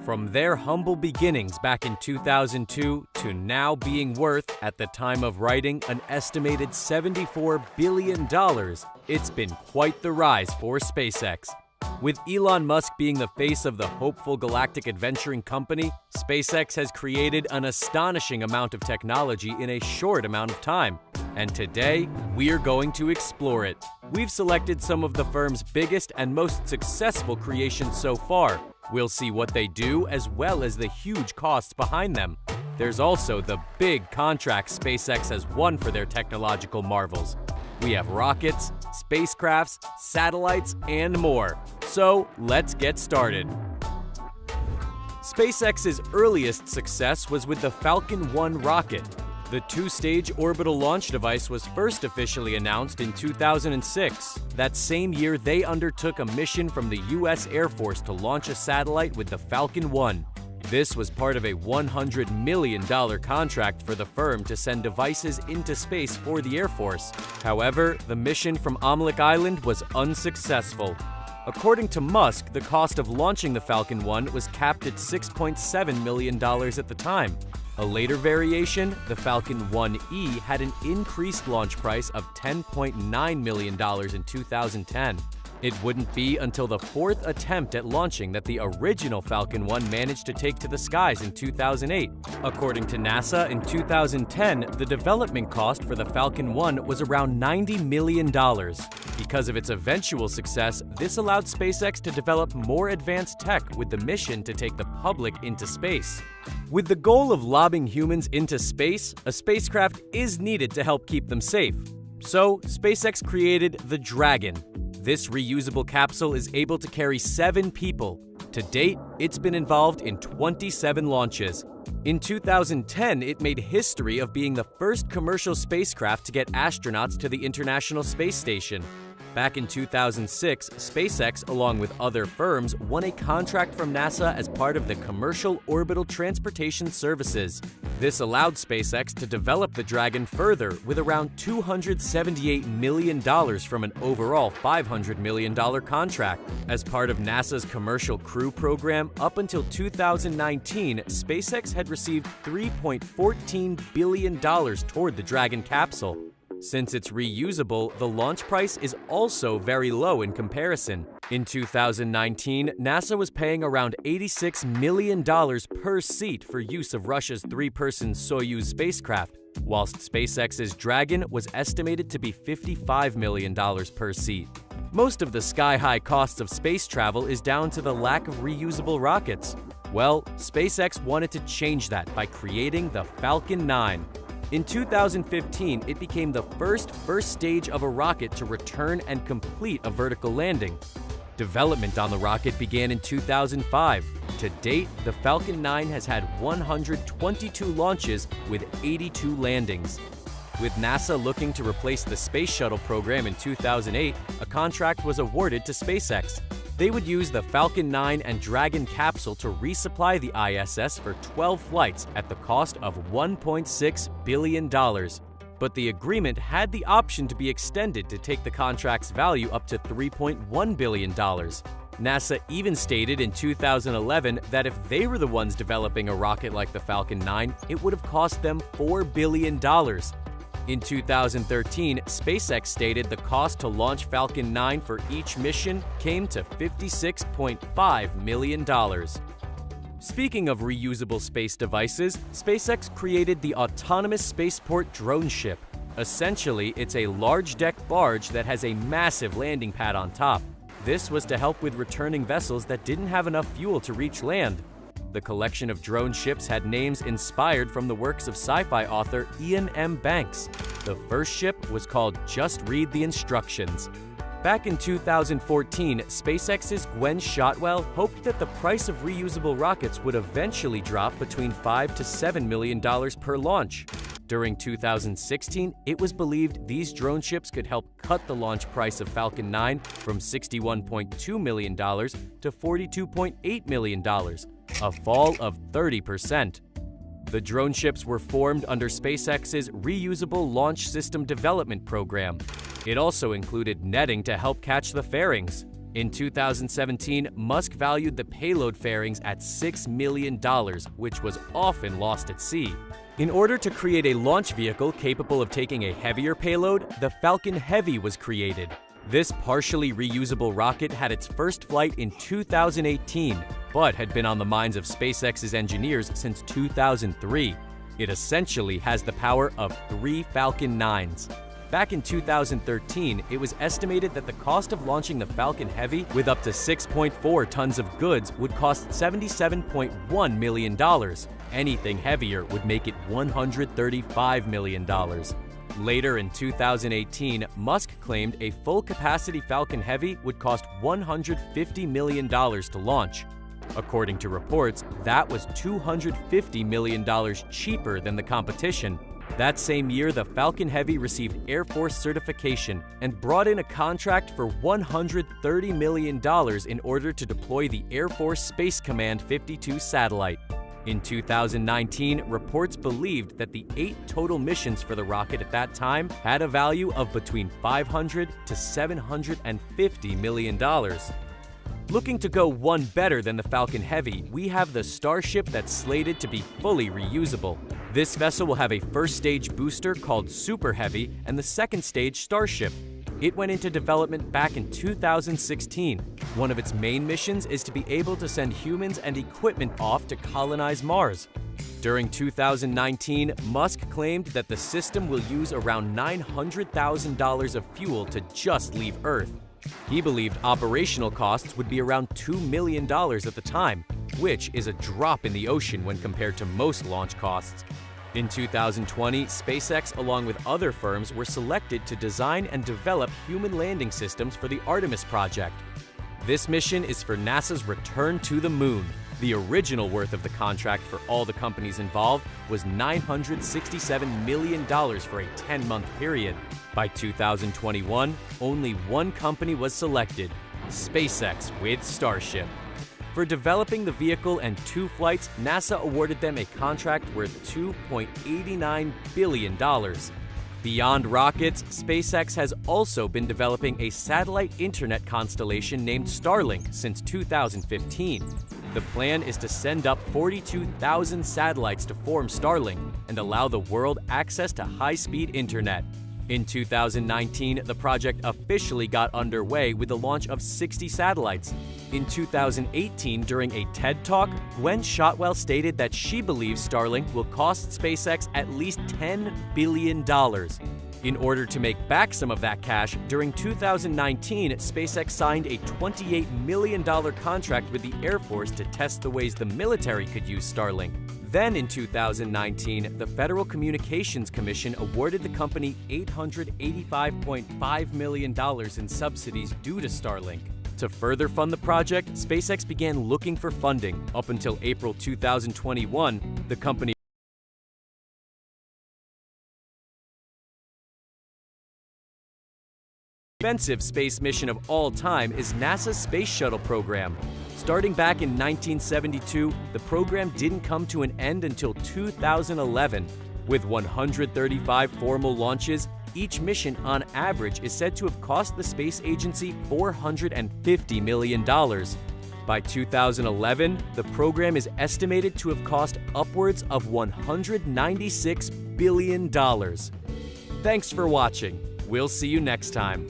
From their humble beginnings back in 2002 to now being worth, at the time of writing, an estimated $74 billion, it's been quite the rise for SpaceX. With Elon Musk being the face of the hopeful galactic adventuring company, SpaceX has created an astonishing amount of technology in a short amount of time. And today, we're going to explore it. We've selected some of the firm's biggest and most successful creations so far. We'll see what they do as well as the huge costs behind them. There's also the big contracts SpaceX has won for their technological marvels. We have rockets, spacecrafts, satellites, and more. So let's get started. SpaceX's earliest success was with the Falcon 1 rocket. The two-stage orbital launch device was first officially announced in 2006. That same year, they undertook a mission from the U.S. Air Force to launch a satellite with the Falcon 1. This was part of a $100 million contract for the firm to send devices into space for the Air Force. However, the mission from Omelik Island was unsuccessful. According to Musk, the cost of launching the Falcon 1 was capped at $6.7 million at the time. A later variation, the Falcon 1E, had an increased launch price of $10.9 million in 2010. It wouldn't be until the fourth attempt at launching that the original Falcon 1 managed to take to the skies in 2008. According to NASA, in 2010, the development cost for the Falcon 1 was around $90 million. Because of its eventual success, this allowed SpaceX to develop more advanced tech with the mission to take the public into space. With the goal of lobbing humans into space, a spacecraft is needed to help keep them safe. So, SpaceX created the Dragon. This reusable capsule is able to carry 7 people. To date, it's been involved in 27 launches. In 2010, it made history of being the first commercial spacecraft to get astronauts to the International Space Station. Back in 2006, SpaceX, along with other firms, won a contract from NASA as part of the Commercial Orbital Transportation Services. This allowed SpaceX to develop the Dragon further with around $278 million from an overall $500 million contract. As part of NASA's Commercial Crew Program, up until 2019, SpaceX had received $3.14 billion toward the Dragon capsule. Since it's reusable, the launch price is also very low in comparison. In 2019, NASA was paying around $86 million per seat for use of Russia's 3-person Soyuz spacecraft, whilst SpaceX's Dragon was estimated to be $55 million per seat. Most of the sky-high costs of space travel is down to the lack of reusable rockets. Well, SpaceX wanted to change that by creating the Falcon 9. In 2015, it became the first stage of a rocket to return and complete a vertical landing. Development on the rocket began in 2005. To date, the Falcon 9 has had 122 launches with 82 landings. With NASA looking to replace the Space Shuttle program in 2008, a contract was awarded to SpaceX. They would use the Falcon 9 and Dragon capsule to resupply the ISS for 12 flights at the cost of $1.6 billion. But the agreement had the option to be extended to take the contract's value up to $3.1 billion. NASA even stated in 2011 that if they were the ones developing a rocket like the Falcon 9, it would have cost them $4 billion. In 2013, SpaceX stated the cost to launch Falcon 9 for each mission came to $56.5 million. Speaking of reusable space devices, SpaceX created the Autonomous Spaceport Drone Ship. Essentially, it's a large-deck barge that has a massive landing pad on top. This was to help with returning vessels that didn't have enough fuel to reach land. The collection of drone ships had names inspired from the works of sci-fi author Ian M. Banks. The first ship was called Just Read the Instructions. Back in 2014, SpaceX's Gwen Shotwell hoped that the price of reusable rockets would eventually drop between $5 to $7 million per launch. During 2016, it was believed these drone ships could help cut the launch price of Falcon 9 from $61.2 million to $42.8 million, a fall of 30%. The drone ships were formed under SpaceX's Reusable Launch System Development Program. It also included netting to help catch the fairings. In 2017, Musk valued the payload fairings at $6 million, which was often lost at sea. In order to create a launch vehicle capable of taking a heavier payload, the Falcon Heavy was created. This partially reusable rocket had its first flight in 2018, but had been on the minds of SpaceX's engineers since 2003. It essentially has the power of 3 Falcon 9s. Back in 2013, it was estimated that the cost of launching the Falcon Heavy with up to 6.4 tons of goods would cost $77.1 million. Anything heavier would make it $135 million. Later in 2018, Musk claimed a full-capacity Falcon Heavy would cost $150 million to launch. According to reports, that was $250 million cheaper than the competition. That same year, the Falcon Heavy received Air Force certification and brought in a contract for $130 million in order to deploy the Air Force Space Command 52 satellite. In 2019, reports believed that the 8 total missions for the rocket at that time had a value of between $500 to $750 million. Looking to go one better than the Falcon Heavy, we have the Starship that's slated to be fully reusable. This vessel will have a first-stage booster called Super Heavy and the second-stage Starship. It went into development back in 2016. One of its main missions is to be able to send humans and equipment off to colonize Mars. During 2019, Musk claimed that the system will use around $900,000 of fuel to just leave Earth. He believed operational costs would be around $2 million at the time, which is a drop in the ocean when compared to most launch costs. In 2020, SpaceX, along with other firms, were selected to design and develop human landing systems for the Artemis project. This mission is for NASA's return to the moon. The original worth of the contract for all the companies involved was $967 million for a 10-month period. By 2021, only one company was selected, SpaceX with Starship. For developing the vehicle and 2 flights, NASA awarded them a contract worth $2.89 billion. Beyond rockets, SpaceX has also been developing a satellite internet constellation named Starlink since 2015. The plan is to send up 42,000 satellites to form Starlink and allow the world access to high-speed internet. In 2019, the project officially got underway with the launch of 60 satellites. In 2018, during a TED Talk, Gwen Shotwell stated that she believes Starlink will cost SpaceX at least $10 billion. In order to make back some of that cash, during 2019, SpaceX signed a $28 million contract with the Air Force to test the ways the military could use Starlink. Then in 2019, the Federal Communications Commission awarded the company $885.5 million in subsidies due to Starlink. To further fund the project, SpaceX began looking for funding. Up until April 2021, the company expensive space mission of all time is NASA's Space Shuttle program. Starting back in 1972, the program didn't come to an end until 2011. With 135 formal launches, each mission on average is said to have cost the space agency $450 million. By 2011, the program is estimated to have cost upwards of $196 billion. Thanks for watching. We'll see you next time.